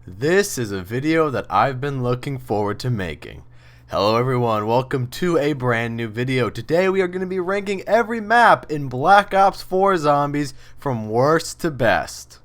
This is a video that I've been looking forward to making. Hello everyone, welcome to a brand new video. Today we are going to be ranking every map in Black Ops 4 Zombies from worst to best.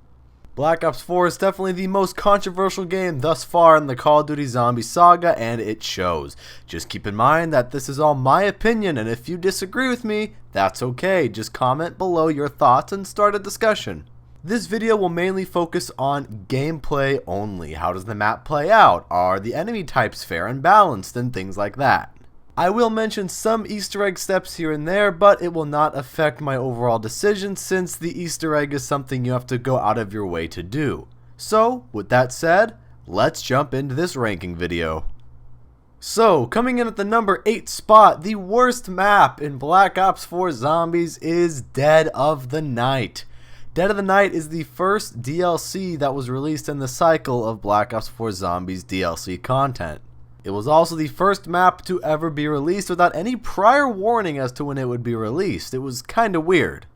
Black Ops 4 is definitely the most controversial game thus far in the Call of Duty Zombie saga, and it shows. Just keep in mind that this is all my opinion, and if you disagree with me, that's okay. Just comment below your thoughts and start a discussion. This video will mainly focus on gameplay only. How does the map play out? Are the enemy types fair and balanced, and things like that. I will mention some Easter egg steps here and there, but it will not affect my overall decision since the Easter egg is something you have to go out of your way to do. So, with that said, let's jump into this ranking video. So, coming in at the number 8 spot, the worst map in Black Ops 4 Zombies is Dead of the Night. Dead of the Night is the first DLC that was released in the cycle of Black Ops 4 Zombies DLC content. It was also the first map to ever be released without any prior warning as to when it would be released. It was kinda weird.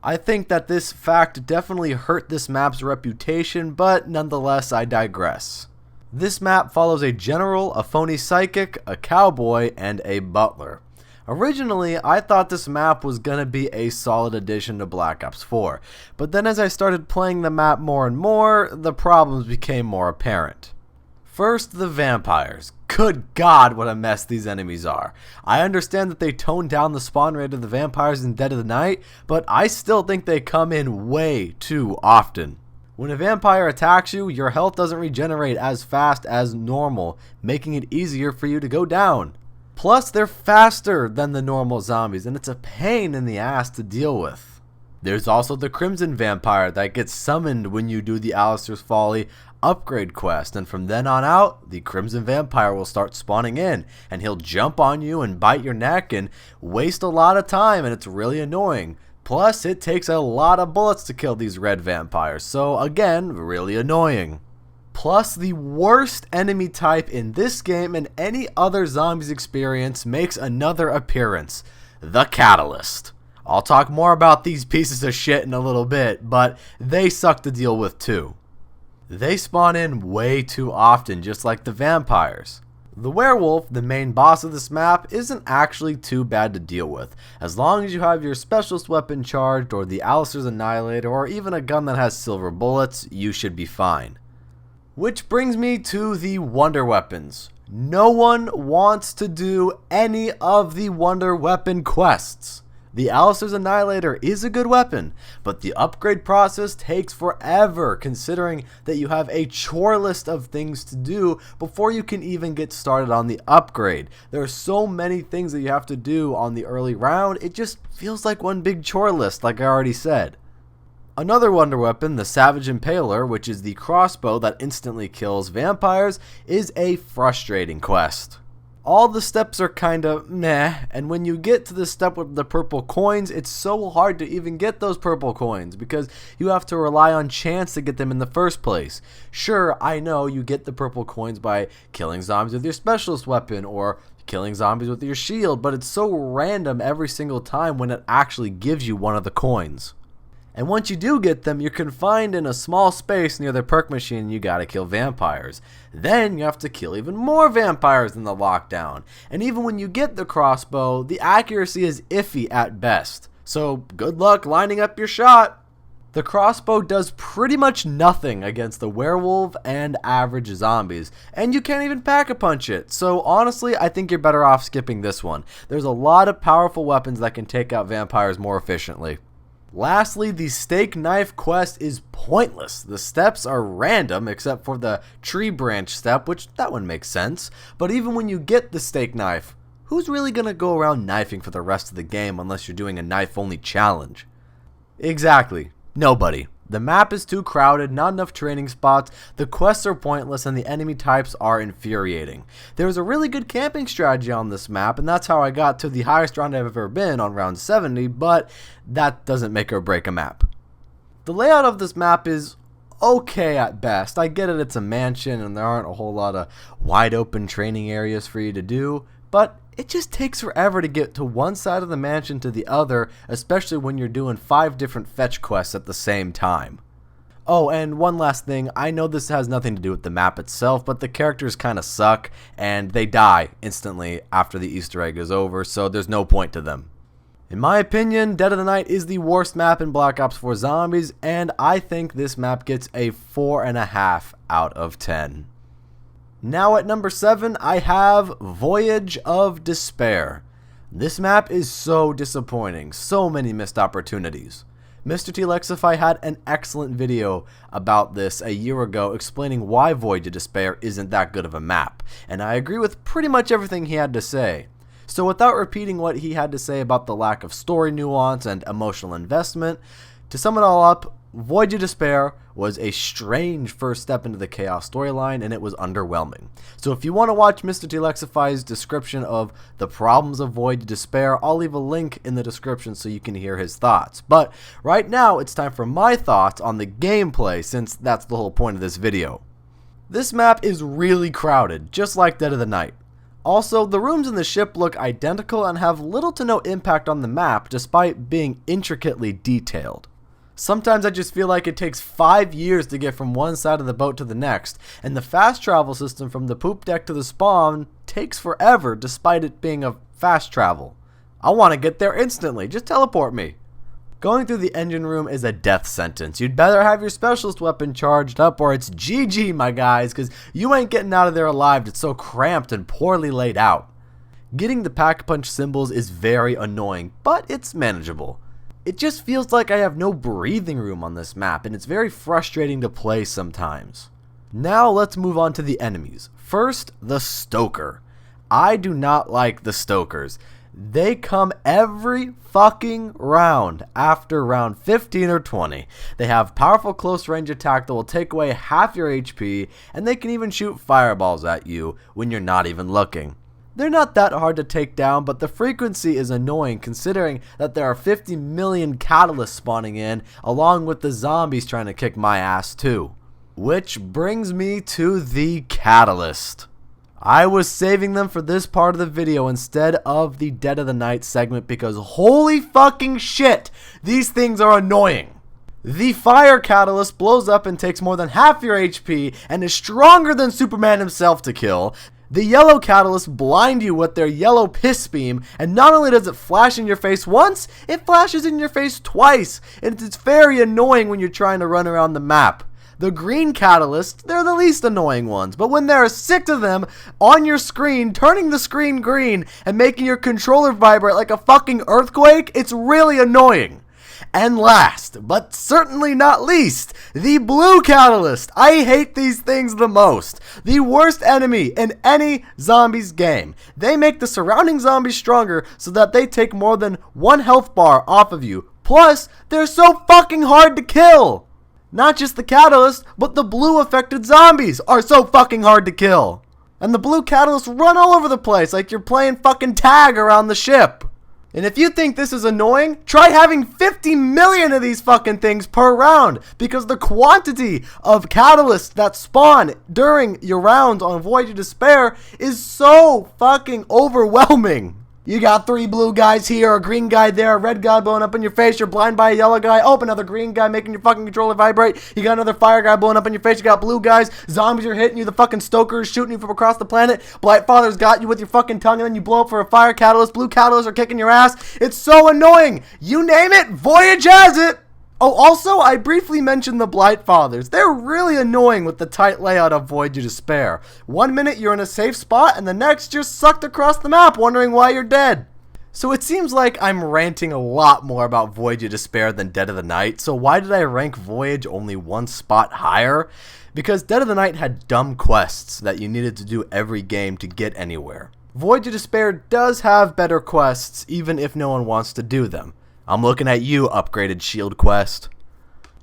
I think that this fact definitely hurt this map's reputation, but nonetheless I digress. This map follows a general, a phony psychic, a cowboy, and a butler. Originally, I thought this map was gonna be a solid addition to Black Ops 4, but then as I started playing the map more and more, the problems became more apparent. First, the vampires. Good God, what a mess these enemies are. I understand that they toned down the spawn rate of the vampires in Dead of the Night, but I still think they come in way too often. When a vampire attacks you, your health doesn't regenerate as fast as normal, making it easier for you to go down. Plus, they're faster than the normal zombies, and it's a pain in the ass to deal with. There's also the Crimson Vampire that gets summoned when you do the Alistair's Folly upgrade quest, and from then on out, the Crimson Vampire will start spawning in, and he'll jump on you and bite your neck and waste a lot of time, and it's really annoying. Plus, it takes a lot of bullets to kill these red vampires, so again, really annoying. Plus, the worst enemy type in this game and any other Zombies experience makes another appearance, the Catalyst. I'll talk more about these pieces of shit in a little bit, but they suck to deal with too. They spawn in way too often, just like the vampires. The werewolf, the main boss of this map, isn't actually too bad to deal with. As long as you have your specialist weapon charged, or the Alistair's Annihilator, or even a gun that has silver bullets, you should be fine. Which brings me to the wonder weapons. No one wants to do any of the wonder weapon quests. The Alistair's Annihilator is a good weapon, but the upgrade process takes forever considering that you have a chore list of things to do before you can even get started on the upgrade. There are so many things that you have to do on the early round, it just feels like one big chore list, like I already said. Another wonder weapon, the Savage Impaler, which is the crossbow that instantly kills vampires, is a frustrating quest. All the steps are kinda meh, and when you get to the step with the purple coins, it's so hard to even get those purple coins because you have to rely on chance to get them in the first place. Sure, I know you get the purple coins by killing zombies with your specialist weapon or killing zombies with your shield, but it's so random every single time when it actually gives you one of the coins. And once you do get them, you're confined in a small space near the perk machine and you gotta kill vampires. Then you have to kill even more vampires in the lockdown. And even when you get the crossbow, the accuracy is iffy at best. So good luck lining up your shot. The crossbow does pretty much nothing against the werewolf and average zombies, and you can't even pack-a-punch it. So honestly, I think you're better off skipping this one. There's a lot of powerful weapons that can take out vampires more efficiently. Lastly, the steak knife quest is pointless. The steps are random except for the tree branch step, which that one makes sense. But even when you get the steak knife, who's really gonna go around knifing for the rest of the game unless you're doing a knife only challenge? Exactly, nobody. The map is too crowded, not enough training spots, the quests are pointless, and the enemy types are infuriating. There's a really good camping strategy on this map, and that's how I got to the highest round I've ever been on round 70, but that doesn't make or break a map. The layout of this map is okay at best. I get it, it's a mansion, and there aren't a whole lot of wide open training areas for you to do, but it just takes forever to get to one side of the mansion to the other, especially when you're doing 5 different fetch quests at the same time. Oh, and one last thing, I know this has nothing to do with the map itself, but the characters kind of suck, and they die instantly after the Easter egg is over, so there's no point to them. In my opinion, Dead of the Night is the worst map in Black Ops 4 Zombies, and I think this map gets a 4.5 out of 10. Now at number 7, I have Voyage of Despair. This map is so disappointing, so many missed opportunities. Mr. T Lexify had an excellent video about this a year ago explaining why Voyage of Despair isn't that good of a map, and I agree with pretty much everything he had to say. So without repeating what he had to say about the lack of story nuance and emotional investment, to sum it all up, Voyage of Despair was a strange first step into the Chaos storyline, and it was underwhelming. So if you want to watch Mr. T Lexify's description of the problems of Voyage of Despair, I'll leave a link in the description so you can hear his thoughts. But right now, it's time for my thoughts on the gameplay, since that's the whole point of this video. This map is really crowded, just like Dead of the Night. Also, the rooms in the ship look identical and have little to no impact on the map, despite being intricately detailed. Sometimes I just feel like it takes 5 years to get from one side of the boat to the next, and the fast travel system from the poop deck to the spawn takes forever despite it being a fast travel. I want to get there instantly, just teleport me. Going through the engine room is a death sentence. You'd better have your specialist weapon charged up or it's GG, my guys, because you ain't getting out of there alive. It's so cramped and poorly laid out. Getting the pack punch symbols is very annoying, but it's manageable. It just feels like I have no breathing room on this map, and it's very frustrating to play sometimes. Now let's move on to the enemies. First, the Stoker. I do not like the Stokers. They come every fucking round after round 15 or 20. They have powerful close range attack that will take away half your HP, and they can even shoot fireballs at you when you're not even looking. They're not that hard to take down, but the frequency is annoying considering that there are 50 million catalysts spawning in, along with the zombies trying to kick my ass too. Which brings me to the catalyst. I was saving them for this part of the video instead of the Dead of the Night segment because holy fucking shit, these things are annoying. The fire catalyst blows up and takes more than half your HP and is stronger than Superman himself to kill. The yellow catalyst blind you with their yellow piss beam, and not only does it flash in your face once, it flashes in your face twice, and it's very annoying when you're trying to run around the map. The green catalyst, they're the least annoying ones, but when there are 6 of them on your screen, turning the screen green and making your controller vibrate like a fucking earthquake, it's really annoying. And last, but certainly not least, the blue catalyst. I hate these things the most. The worst enemy in any zombies game. They make the surrounding zombies stronger so that they take more than 1 health bar off of you. Plus, they're so fucking hard to kill. Not just the catalyst, but the blue affected zombies are so fucking hard to kill. And the blue catalysts run all over the place like you're playing fucking tag around the ship. And if you think this is annoying, try having 50 million of these fucking things per round, because the quantity of catalysts that spawn during your rounds on Voyage of Despair is so fucking overwhelming. You got 3 blue guys here, a green guy there, a red guy blowing up in your face, you're blind by a yellow guy, oh, another green guy making your fucking controller vibrate, you got another fire guy blowing up in your face, you got blue guys, zombies are hitting you, the fucking Stoker is shooting you from across the planet, Blight Father's got you with your fucking tongue, and then you blow up for a fire catalyst, blue catalysts are kicking your ass, it's so annoying, you name it, Voyage has it! Oh, also, I briefly mentioned the Blight Fathers. They're really annoying with the tight layout of Voyage of Despair. 1 minute you're in a safe spot, and the next you're sucked across the map wondering why you're dead. So it seems like I'm ranting a lot more about Voyage of Despair than Dead of the Night, so why did I rank Voyage only 1 spot higher? Because Dead of the Night had dumb quests that you needed to do every game to get anywhere. Voyage of Despair does have better quests, even if no one wants to do them. I'm looking at you, upgraded shield quest.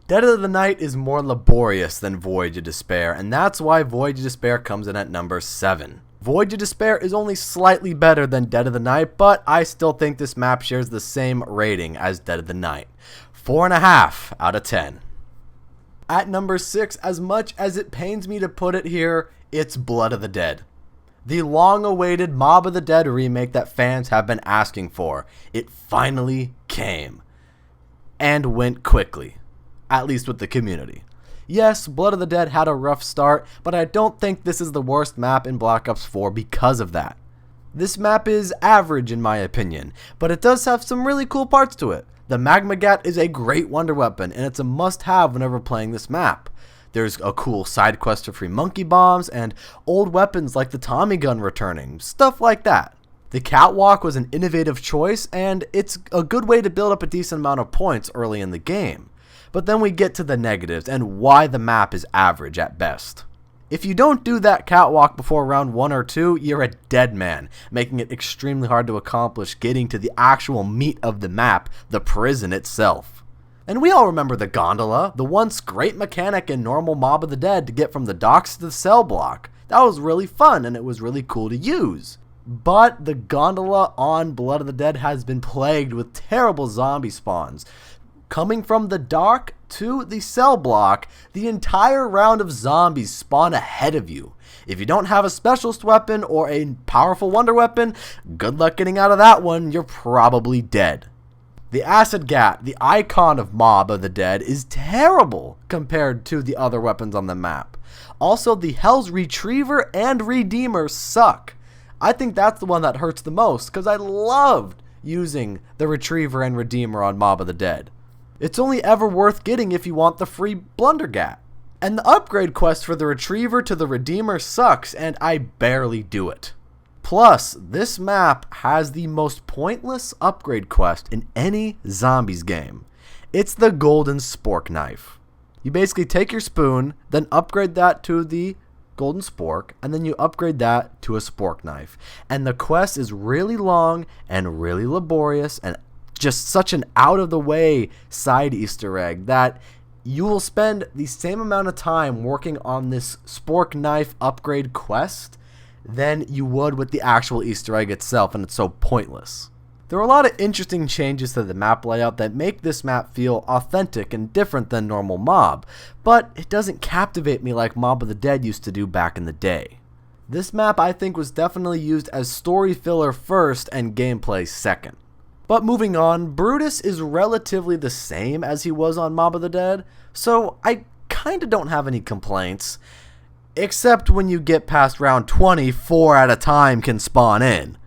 Dead of the Night is more laborious than Voyage of Despair, and that's why Voyage of Despair comes in at number 7. Voyage of Despair is only slightly better than Dead of the Night, but I still think this map shares the same rating as Dead of the Night. 4.5 out of 10. At number 6, as much as it pains me to put it here, it's Blood of the Dead. The long-awaited Mob of the Dead remake that fans have been asking for. It finally came. And went quickly. At least with the community. Yes, Blood of the Dead had a rough start, but I don't think this is the worst map in Black Ops 4 because of that. This map is average in my opinion, but it does have some really cool parts to it. The Magma Gat is a great wonder weapon, and it's a must-have whenever playing this map. There's a cool side quest to free monkey bombs, and old weapons like the Tommy gun returning, stuff like that. The catwalk was an innovative choice, and it's a good way to build up a decent amount of points early in the game. But then we get to the negatives and why the map is average at best. If you don't do that catwalk before round 1 or 2, you're a dead man, making it extremely hard to accomplish getting to the actual meat of the map, the prison itself. And we all remember the gondola, the once great mechanic in normal Mob of the Dead to get from the docks to the cell block. That was really fun and it was really cool to use. But the gondola on Blood of the Dead has been plagued with terrible zombie spawns. Coming from the dock to the cell block, the entire round of zombies spawn ahead of you. If you don't have a specialist weapon or a powerful wonder weapon, good luck getting out of that one, you're probably dead. The Acid Gat, the icon of Mob of the Dead, is terrible compared to the other weapons on the map. Also, the Hell's Retriever and Redeemer suck. I think that's the one that hurts the most, because I loved using the Retriever and Redeemer on Mob of the Dead. It's only ever worth getting if you want the free Blundergat. And the upgrade quest for the Retriever to the Redeemer sucks, and I barely do it. Plus, this map has the most pointless upgrade quest in any zombies game. It's the Golden Spork Knife. You basically take your spoon, then upgrade that to the Golden Spork, and then you upgrade that to a Spork Knife. And the quest is really long and really laborious and just such an out-of-the-way side Easter egg that you will spend the same amount of time working on this Spork Knife upgrade quest than you would with the actual Easter egg itself, and it's so pointless. There are a lot of interesting changes to the map layout that make this map feel authentic and different than normal Mob, but it doesn't captivate me like Mob of the Dead used to do back in the day. This map I think was definitely used as story filler first and gameplay second. But moving on, Brutus is relatively the same as he was on Mob of the Dead, so I kinda don't have any complaints. Except when you get past round 20, 4 at a time can spawn in.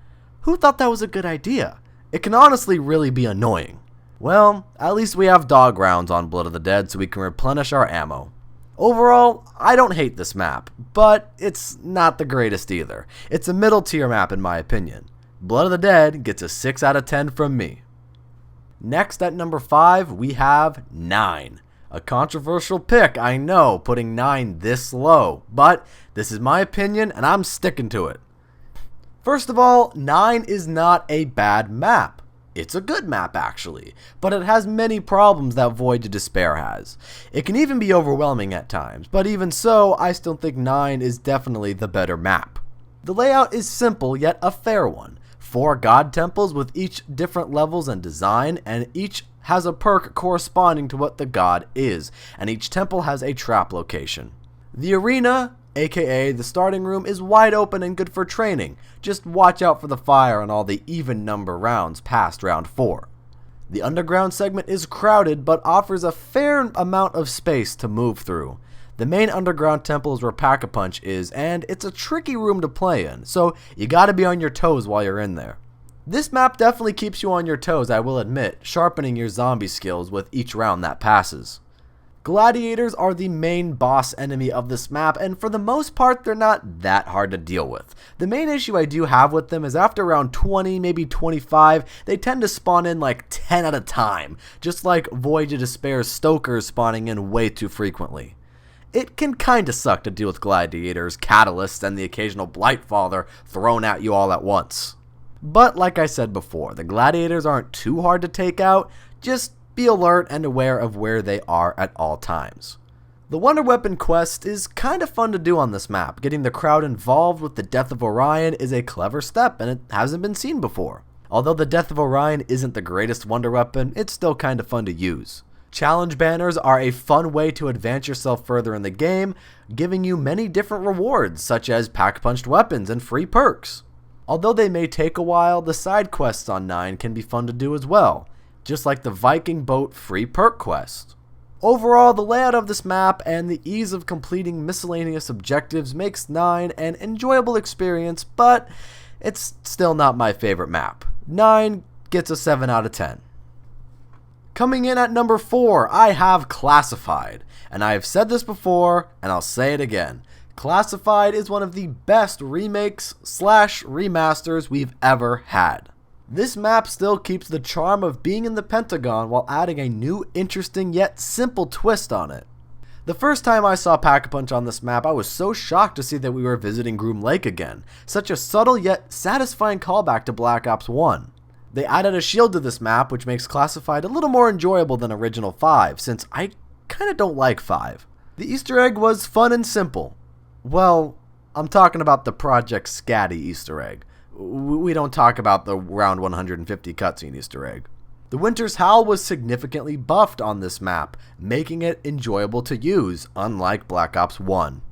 Who thought that was a good idea? It can honestly really be annoying. Well, at least we have dog rounds on Blood of the Dead so we can replenish our ammo. Overall, I don't hate this map, but it's not the greatest either. It's a middle tier map in my opinion. Blood of the Dead gets a 6 out of 10 from me. Next at number 5, we have 9. A controversial pick, I know, putting 9 this low, but this is my opinion and I'm sticking to it. First of all, 9 is not a bad map. It's a good map actually, but it has many problems that Voyage of Despair has. It can even be overwhelming at times, but even so, I still think 9 is definitely the better map. The layout is simple yet a fair one. 4 god temples with each different levels and design, and each has a perk corresponding to what the god is, and each temple has a trap location. The arena, aka the starting room, is wide open and good for training. Just watch out for the fire on all the even number rounds past round 4. The underground segment is crowded but offers a fair amount of space to move through. The main underground temple is where Pack-a-Punch is, and it's a tricky room to play in, so you gotta be on your toes while you're in there. This map definitely keeps you on your toes, I will admit, sharpening your zombie skills with each round that passes. Gladiators are the main boss enemy of this map, and for the most part, they're not that hard to deal with. The main issue I do have with them is after around 20, maybe 25, they tend to spawn in like 10 at a time, just like Voyage of Despair's Stokers spawning in way too frequently. It can kinda suck to deal with gladiators, catalysts, and the occasional Blightfather thrown at you all at once. But like I said before, the gladiators aren't too hard to take out, just be alert and aware of where they are at all times. The Wonder Weapon quest is kinda fun to do on this map. Getting the crowd involved with the Death of Orion is a clever step and it hasn't been seen before. Although the Death of Orion isn't the greatest Wonder Weapon, it's still kinda fun to use. Challenge banners are a fun way to advance yourself further in the game, giving you many different rewards such as pack-punched weapons and free perks. Although they may take a while, the side quests on 9 can be fun to do as well, just like the Viking boat free perk quest. Overall, the layout of this map and the ease of completing miscellaneous objectives makes 9 an enjoyable experience, but it's still not my favorite map. 9 gets a 7 out of 10. Coming in at number 4, I have Classified. And I have said this before, and I'll say it again. Classified is one of the best remakes / remasters we've ever had. This map still keeps the charm of being in the Pentagon while adding a new, interesting, yet simple twist on it. The first time I saw Pack-a-Punch on this map, I was so shocked to see that we were visiting Groom Lake again. Such a subtle yet satisfying callback to Black Ops 1. They added a shield to this map, which makes Classified a little more enjoyable than original 5, since I kinda don't like 5. The Easter egg was fun and simple. Well, I'm talking about the Project Scatty Easter egg. We don't talk about the round 150 cutscene Easter egg. The Winter's Howl was significantly buffed on this map, making it enjoyable to use, unlike Black Ops 1.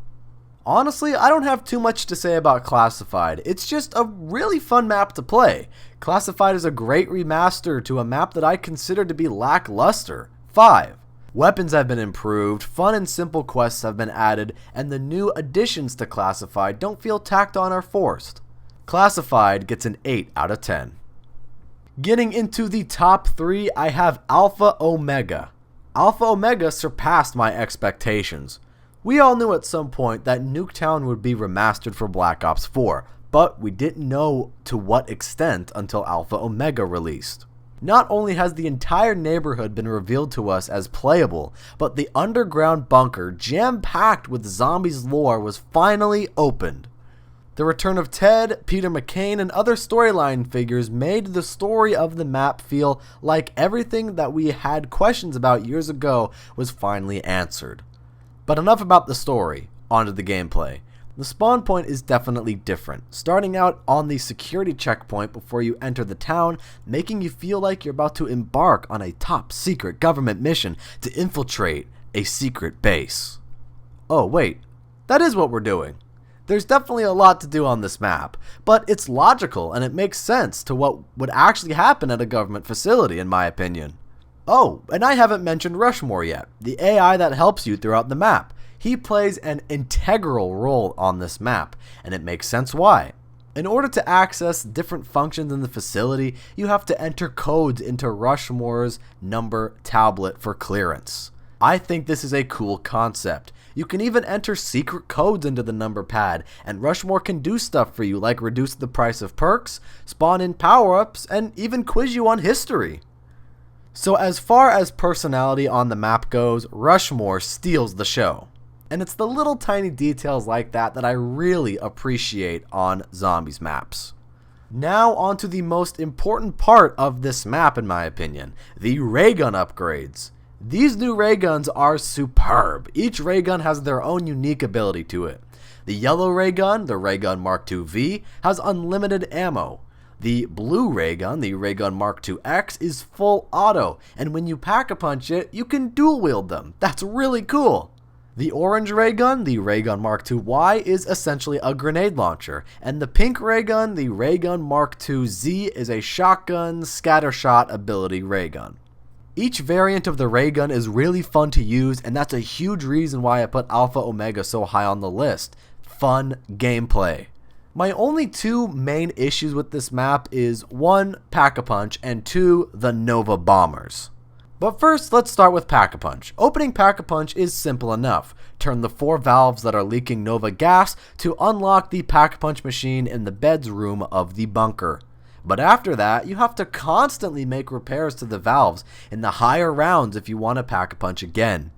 Honestly, I don't have too much to say about Classified. It's just a really fun map to play. Classified is a great remaster to a map that I consider to be lackluster. 5. Weapons have been improved, fun and simple quests have been added, and the new additions to Classified don't feel tacked on or forced. Classified gets an 8 out of 10. Getting into the top 3, I have Alpha Omega. Alpha Omega surpassed my expectations. We all knew at some point that Nuketown would be remastered for Black Ops 4, but we didn't know to what extent until Alpha Omega released. Not only has the entire neighborhood been revealed to us as playable, but the underground bunker, jam-packed with zombies lore, was finally opened. The return of Ted, Peter McCain, and other storyline figures made the story of the map feel like everything that we had questions about years ago was finally answered. But enough about the story, onto the gameplay. The spawn point is definitely different, starting out on the security checkpoint before you enter the town, making you feel like you're about to embark on a top secret government mission to infiltrate a secret base. Oh wait, that is what we're doing. There's definitely a lot to do on this map, but it's logical and it makes sense to what would actually happen at a government facility, in my opinion. Oh, and I haven't mentioned Rushmore yet, the AI that helps you throughout the map. He plays an integral role on this map, and it makes sense why. In order to access different functions in the facility, you have to enter codes into Rushmore's number tablet for clearance. I think this is a cool concept. You can even enter secret codes into the number pad, and Rushmore can do stuff for you like reduce the price of perks, spawn in power-ups, and even quiz you on history. So as far as personality on the map goes, Rushmore steals the show. And it's the little tiny details like that that I really appreciate on zombies maps. Now onto the most important part of this map in my opinion, the ray gun upgrades. These new ray guns are superb. Each ray gun has their own unique ability to it. The yellow ray gun, the Ray Gun Mark II-V, has unlimited ammo. The blue ray gun, the Ray Gun Mark II-X, is full auto, and when you pack-a-punch it, you can dual wield them. That's really cool. The orange ray gun, the Ray Gun Mark II-Y, is essentially a grenade launcher, and the pink ray gun, the Ray Gun Mark II-Z, is a shotgun, scattershot ability ray gun. Each variant of the ray gun is really fun to use, and that's a huge reason why I put Alpha Omega so high on the list. Fun gameplay. My only two main issues with this map is 1. Pack-a-Punch, and 2. The Nova Bombers. But first, let's start with Pack-a-Punch. Opening Pack-a-Punch is simple enough. Turn the 4 valves that are leaking Nova gas to unlock the Pack-a-Punch machine in the bed's room of the bunker. But after that, you have to constantly make repairs to the valves in the higher rounds if you want to Pack-a-Punch again.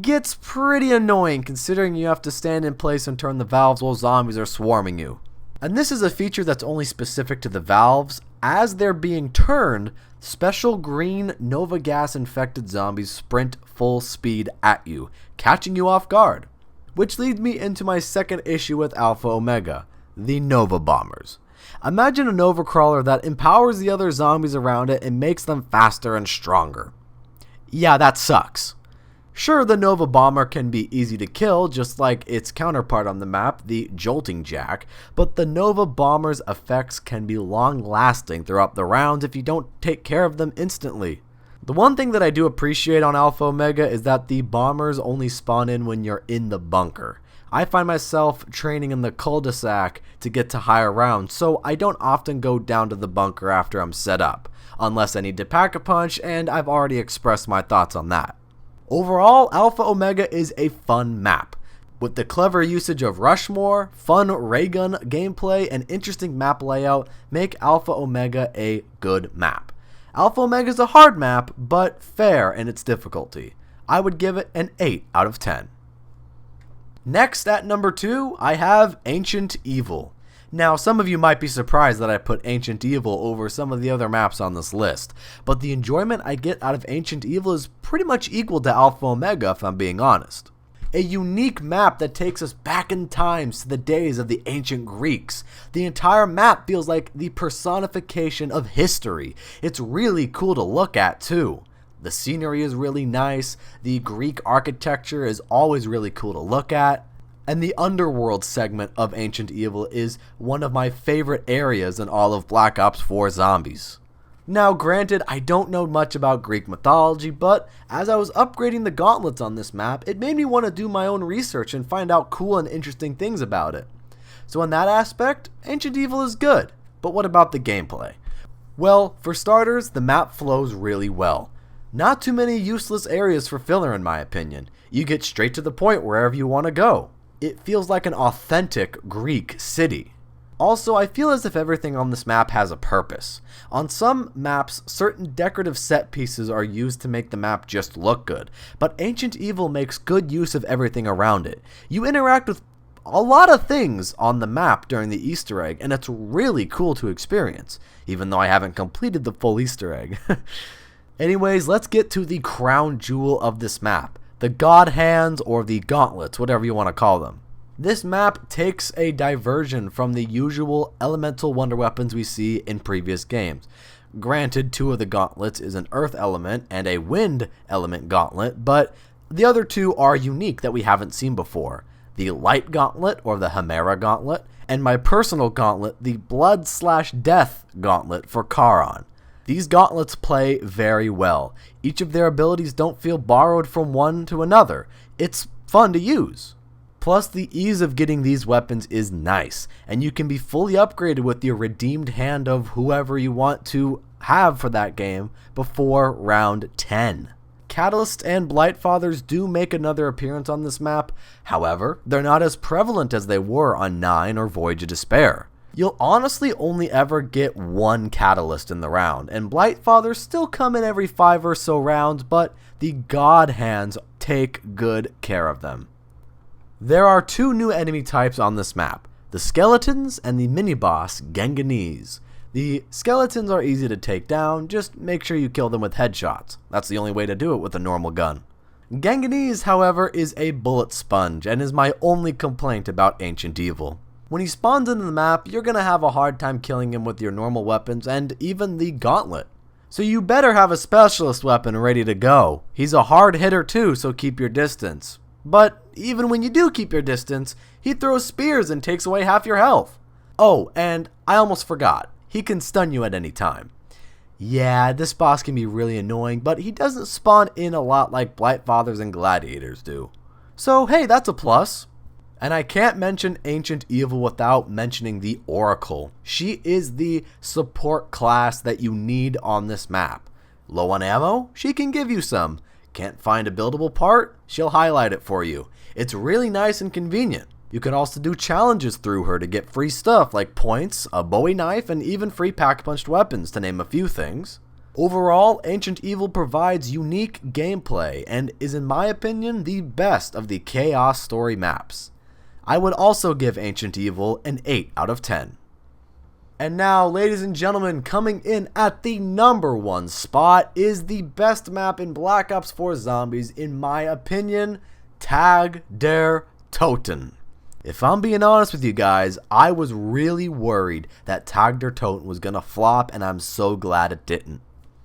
Gets pretty annoying considering you have to stand in place and turn the valves while zombies are swarming you. And this is a feature that's only specific to the valves. As they're being turned, special green Nova gas infected zombies sprint full speed at you, catching you off guard. Which leads me into my second issue with Alpha Omega, the Nova Bombers. Imagine a Nova Crawler that empowers the other zombies around it and makes them faster and stronger. Yeah, that sucks. Sure, the Nova Bomber can be easy to kill, just like its counterpart on the map, the Jolting Jack, but the Nova Bomber's effects can be long-lasting throughout the rounds if you don't take care of them instantly. The one thing that I do appreciate on Alpha Omega is that the bombers only spawn in when you're in the bunker. I find myself training in the cul-de-sac to get to higher rounds, so I don't often go down to the bunker after I'm set up, unless I need to pack a punch, and I've already expressed my thoughts on that. Overall, Alpha Omega is a fun map. With the clever usage of Rushmore, fun raygun gameplay, and interesting map layout, make Alpha Omega a good map. Alpha Omega is a hard map, but fair in its difficulty. I would give it an 8 out of 10. Next, at number 2, I have Ancient Evil. Now, some of you might be surprised that I put Ancient Evil over some of the other maps on this list, but the enjoyment I get out of Ancient Evil is pretty much equal to Alpha Omega if I'm being honest. A unique map that takes us back in time to the days of the ancient Greeks. The entire map feels like the personification of history. It's really cool to look at too. The scenery is really nice, the Greek architecture is always really cool to look at, and the underworld segment of Ancient Evil is one of my favorite areas in all of Black Ops 4 Zombies. Now granted, I don't know much about Greek mythology, but as I was upgrading the gauntlets on this map, it made me want to do my own research and find out cool and interesting things about it. So in that aspect, Ancient Evil is good, but what about the gameplay? Well, for starters, the map flows really well. Not too many useless areas for filler in my opinion. You get straight to the point wherever you want to go. It feels like an authentic Greek city. Also, I feel as if everything on this map has a purpose. On some maps, certain decorative set pieces are used to make the map just look good, but Ancient Evil makes good use of everything around it. You interact with a lot of things on the map during the Easter egg, and it's really cool to experience, even though I haven't completed the full Easter egg. Anyways, let's get to the crown jewel of this map, the God Hands or the Gauntlets, whatever you want to call them. This map takes a diversion from the usual elemental wonder weapons we see in previous games. Granted, 2 of the gauntlets is an earth element and a wind element gauntlet, but the other 2 are unique that we haven't seen before. The light gauntlet or the Chimera gauntlet, and my personal gauntlet, the blood/death gauntlet for Charon. These gauntlets play very well. Each of their abilities don't feel borrowed from one to another. It's fun to use. Plus, the ease of getting these weapons is nice, and you can be fully upgraded with your redeemed hand of whoever you want to have for that game before round 10. Catalysts and Blightfathers do make another appearance on this map, however, they're not as prevalent as they were on 9 or Voyage of Despair. You'll honestly only ever get 1 Catalyst in the round, and Blightfathers still come in every 5 or so rounds, but the God Hands take good care of them. There are 2 new enemy types on this map, the Skeletons and the mini-boss Ganganese. The Skeletons are easy to take down, just make sure you kill them with headshots. That's the only way to do it with a normal gun. Ganganese, however, is a bullet sponge and is my only complaint about Ancient Evil. When he spawns into the map, you're going to have a hard time killing him with your normal weapons and even the gauntlet. So you better have a specialist weapon ready to go. He's a hard hitter too, so keep your distance. But even when you do keep your distance, he throws spears and takes away half your health. Oh, and I almost forgot, he can stun you at any time. Yeah, this boss can be really annoying, but he doesn't spawn in a lot like Blightfathers and Gladiators do. So hey, that's a plus. And I can't mention Ancient Evil without mentioning the Oracle. She is the support class that you need on this map. Low on ammo? She can give you some. Can't find a buildable part? She'll highlight it for you. It's really nice and convenient. You can also do challenges through her to get free stuff like points, a Bowie knife, and even free pack-punched weapons, to name a few things. Overall, Ancient Evil provides unique gameplay and is, in my opinion, the best of the Chaos Story maps. I would also give Ancient Evil an 8 out of 10. And now, ladies and gentlemen, coming in at the number 1 spot is the best map in Black Ops 4 Zombies, in my opinion, Tag der Toten. If I'm being honest with you guys, I was really worried that Tag der Toten was gonna flop, and I'm so glad it didn't.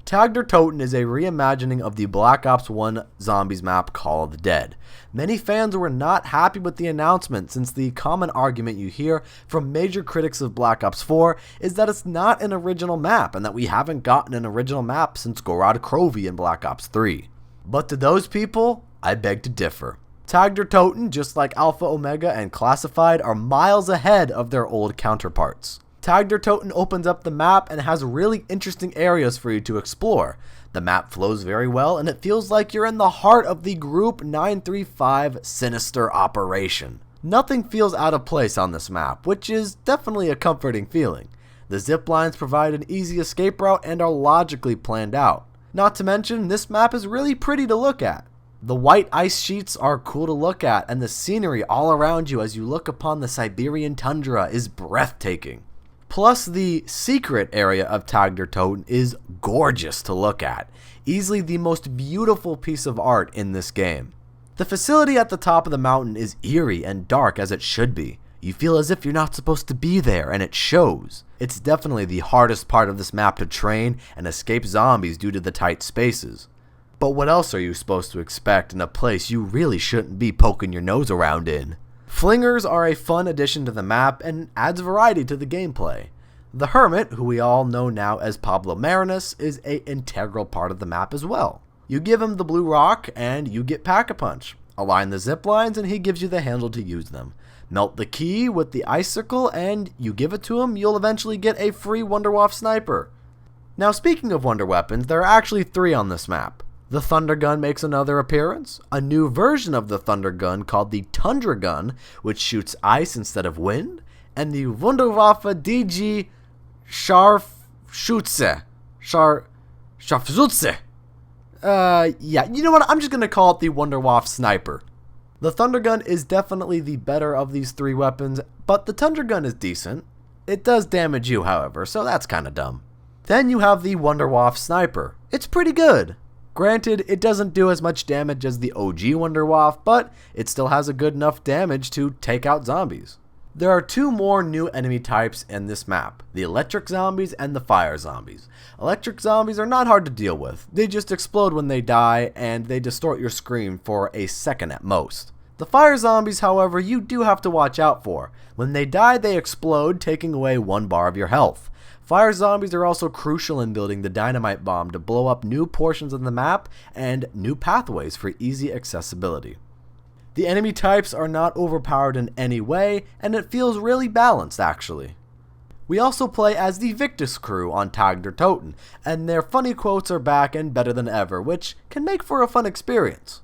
Tag der Toten is a reimagining of the Black Ops 1 Zombies map Call of the Dead. Many fans were not happy with the announcement, since the common argument you hear from major critics of Black Ops 4 is that it's not an original map and that we haven't gotten an original map since Gorod Krovi in Black Ops 3. But to those people, I beg to differ. Tag der Toten, just like Alpha, Omega, and Classified, are miles ahead of their old counterparts. Tag der Toten opens up the map and has really interesting areas for you to explore. The map flows very well, and it feels like you're in the heart of the Group 935 sinister operation. Nothing feels out of place on this map, which is definitely a comforting feeling. The zip lines provide an easy escape route and are logically planned out. Not to mention, this map is really pretty to look at. The white ice sheets are cool to look at, and the scenery all around you as you look upon the Siberian tundra is breathtaking. Plus, the secret area of Tag der Toten is gorgeous to look at, easily the most beautiful piece of art in this game. The facility at the top of the mountain is eerie and dark as it should be. You feel as if you're not supposed to be there, and it shows. It's definitely the hardest part of this map to train and escape zombies due to the tight spaces. But what else are you supposed to expect in a place you really shouldn't be poking your nose around in? Flingers are a fun addition to the map and adds variety to the gameplay. The Hermit, who we all know now as Pablo Marinus, is an integral part of the map as well. You give him the blue rock and you get Pack-a-Punch. Align the zip lines and he gives you the handle to use them. Melt the key with the icicle and you give it to him, you'll eventually get a free Wunderwaffe sniper. Now, speaking of wonder weapons, there are actually 3 on this map. The Thunder Gun makes another appearance, a new version of the Thunder Gun called the Tundra Gun, which shoots ice instead of wind, and the Wunderwaffe DG Scharfschütze. Scharfschütze. Yeah, you know what, I'm just going to call it the Wunderwaffe Sniper. The Thunder Gun is definitely the better of these 3 weapons, but the Tundra Gun is decent. It does damage you, however, so that's kind of dumb. Then you have the Wunderwaffe Sniper. It's pretty good. Granted, it doesn't do as much damage as the OG Wunderwaffe, but it still has a good enough damage to take out zombies. There are 2 more new enemy types in this map, the electric zombies and the fire zombies. Electric zombies are not hard to deal with. They just explode when they die, and they distort your screen for a second at most. The fire zombies, however, you do have to watch out for. When they die, they explode, taking away 1 bar of your health. Fire zombies are also crucial in building the dynamite bomb to blow up new portions of the map and new pathways for easy accessibility. The enemy types are not overpowered in any way, and it feels really balanced actually. We also play as the Victus crew on Tag der Toten, and their funny quotes are back and better than ever, which can make for a fun experience.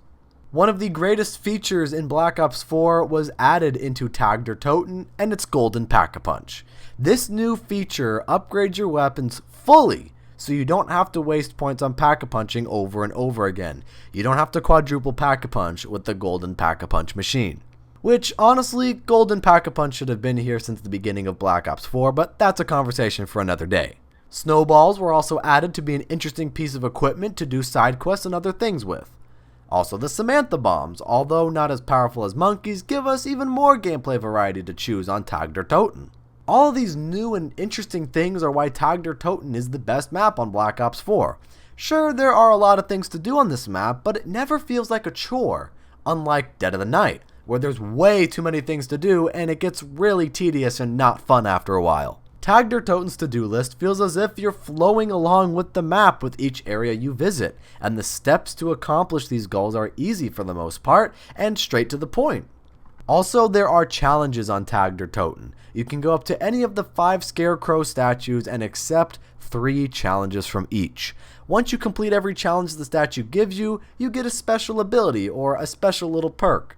One of the greatest features in Black Ops 4 was added into Tag der Toten, and it's Golden Pack-a-Punch. This new feature upgrades your weapons fully, so you don't have to waste points on Pack-a-Punching over and over again. You don't have to quadruple Pack-a-Punch with the Golden Pack-a-Punch machine. Which, honestly, Golden Pack-a-Punch should have been here since the beginning of Black Ops 4, but that's a conversation for another day. Snowballs were also added to be an interesting piece of equipment to do side quests and other things with. Also, the Samantha bombs, although not as powerful as monkeys, give us even more gameplay variety to choose on Tag der Toten. All of these new and interesting things are why Tag der Toten is the best map on Black Ops 4. Sure, there are a lot of things to do on this map, but it never feels like a chore, unlike Dead of the Night, where there's way too many things to do and it gets really tedious and not fun after a while. Tag der Toten's to-do list feels as if you're flowing along with the map with each area you visit, and the steps to accomplish these goals are easy for the most part and straight to the point. Also, there are challenges on Tag der Toten. You can go up to any of the 5 Scarecrow statues and accept 3 challenges from each. Once you complete every challenge the statue gives you, you get a special ability or a special little perk.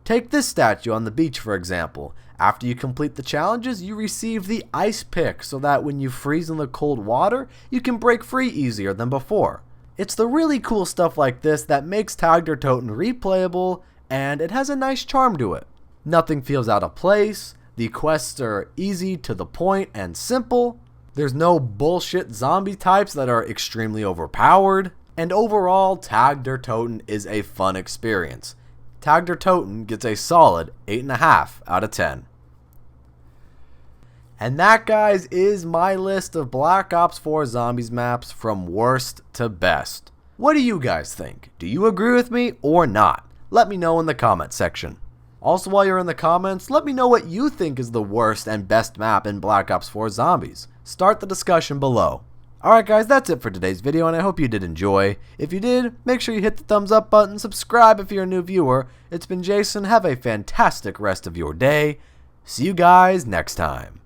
Take this statue on the beach, for example. After you complete the challenges, you receive the Ice Pick so that when you freeze in the cold water, you can break free easier than before. It's the really cool stuff like this that makes Tag der Toten replayable, and it has a nice charm to it. Nothing feels out of place, the quests are easy, to the point, and simple. There's no bullshit zombie types that are extremely overpowered, and overall, Tag der Toten is a fun experience. Tag der Toten gets a solid 8.5 out of 10. And that, guys, is my list of Black Ops 4 Zombies maps from worst to best. What do you guys think? Do you agree with me or not? Let me know in the comment section. Also, while you're in the comments, let me know what you think is the worst and best map in Black Ops 4 Zombies. Start the discussion below. Alright guys, that's it for today's video, and I hope you did enjoy. If you did, make sure you hit the thumbs up button, subscribe if you're a new viewer. It's been Jason, have a fantastic rest of your day. See you guys next time.